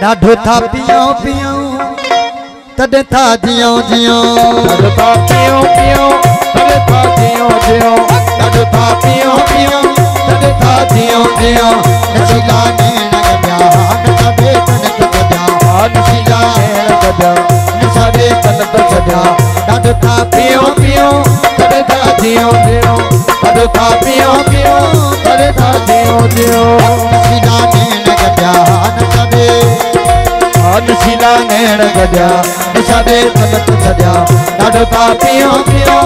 डाढो था पियो पियो तॾहिं था जियो जियो डाढो था पियो पियो तॾहिं था जियो जियो डाढो था पियो पियो तॾहिं था जियो जियो नशीला नैण गॾिया नशा बे तन त छॾिया नशीला नैण गॾिया नशा बे तन त छॾिया डाढो था पियो पियो तॾहिं था जियो जियो डाढो था पियो पियो तॾहिं था जियो जियो नशीला नैण गॾिया नशा बे नशीला नैण गॾिया नशा बे तन त छॾिया डाढो था पियो पियो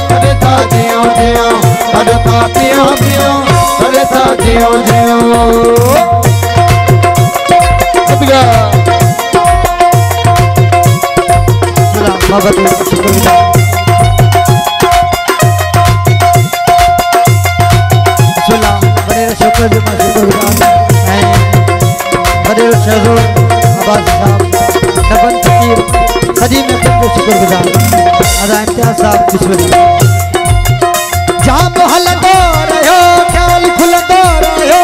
तॾहिं था जियो जियो डाढो था पियो पियो तॾहिं था जियो जियो बाबा शुक्रिया बड़े शुक्र भी बड़े शहरों अब्बास साहब नबन फकीर सदी में सबके शुक्रगुजार अदा इम्तियाज साहब बिस्मिल्लाह जाम हलंदो रहियो ख्याल खुलंदो रहियो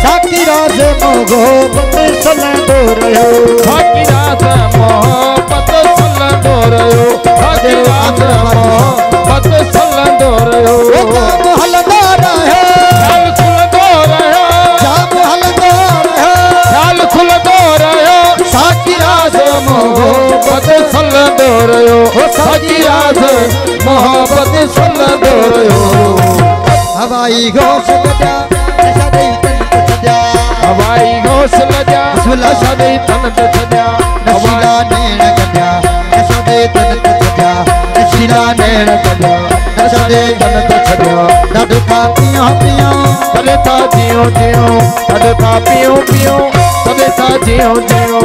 साकी राज मोहब्बत सलंदो रहियो साकी राज मोहब्बत सलंदो रहियो साकी राज मोहब्बत सलंदो रहियो जाम हलंदो रहियो ख्याल खुलंदो रहियो जाम हलंदो रहियो ख्याल खुलंदो रहियो साकी राज मोहब्बत सलंदो रहियो साकी राज मोहब्बत सलंदो रहियो हवाई घोष गॾिया नशा ॾेई तन त छॾिया हवाई घोष लॻिया नशा ॾेई तन त छॾिया नशीला नैण गॾिया नशा ॾेई तन त छॾिया नशीला नैण गॾिया नशा ॾेई तन त छॾिया डाढो था पियो पियो तॾहिं था जियो जियो डाढो था पियो पियो तॾहिं था जियो जियो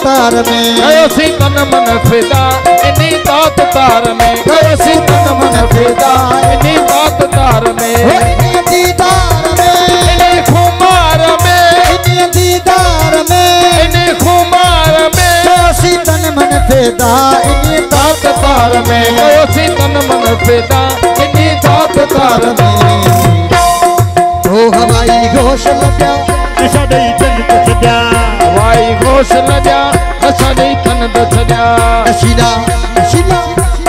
तार में गयो सी तन मन फिदा इन्हीं दात तार में गयो सी तन मन फिदा इन्हीं दात तार में इन्हीं दीदार में इन्हीं खुमार में इन्हीं दीदार में इन्हीं खुमार में गयो सी तन मन फिदा इन्हीं दात तार में गयो सी तन मन फिदा इन्हीं दात तार में ओ हवाई घोष लॻिया नशा ॾेई तन त छॾिया हवाई घोष लॻिया नशा ॾेई तन त छॾिया नशीला नशीला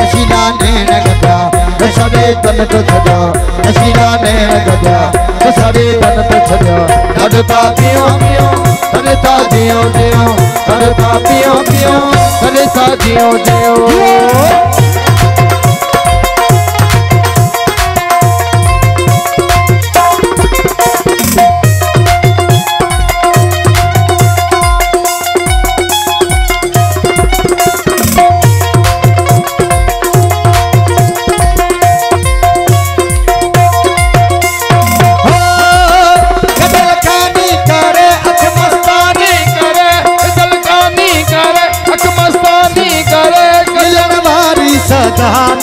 नशीला नैण गॾिया नशा ॾेई तन त छॾिया नशीला नैण गॾिया नशा ॾेई तन त छॾिया डाढो था पियो पियो तॾहिं था जियो जियो डाढो था पियो पियो तॾहिं था जियो जियो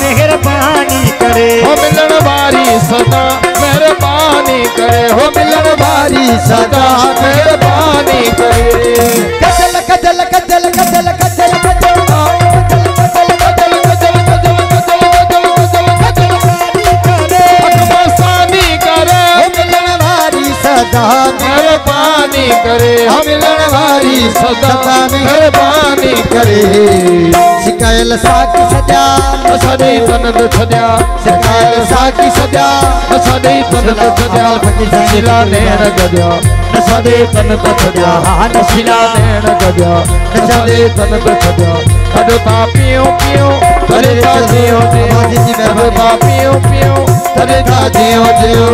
मेहरबानी करे हो मिलन वारी सदा मेहरबानी करे हो मिलन वारी सदा मेहरबानी करे causal causal causal causal causal causal मेहरबानी करे हो मिलन वारी सदा मेहरबानी करे सिकायल साकी सजा नशा ॾेई तन त छॾिया सिकायल साकी सजा नशा ॾेई तन त छॾिया नशीला नैण गॾिया नशा ॾेई तन त छॾिया नशीला नैण गॾिया नशा ॾेई तन त छॾिया डाढो था पियो पियो तॾहिं था जियो जियो डाढो था पियो पियो तॾहिं था जियो जियो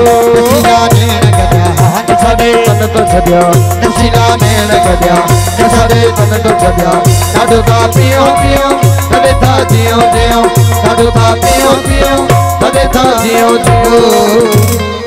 नशीला नैण गॾिया नशा ॾेई तन त छॾिया नशीला नैण गॾिया नशा ॾेई तन त छॾिया डाढो था पियो पियो तॾहिं था जियो जियो डाढो था पियो पियो तॾहिं था जियो जियो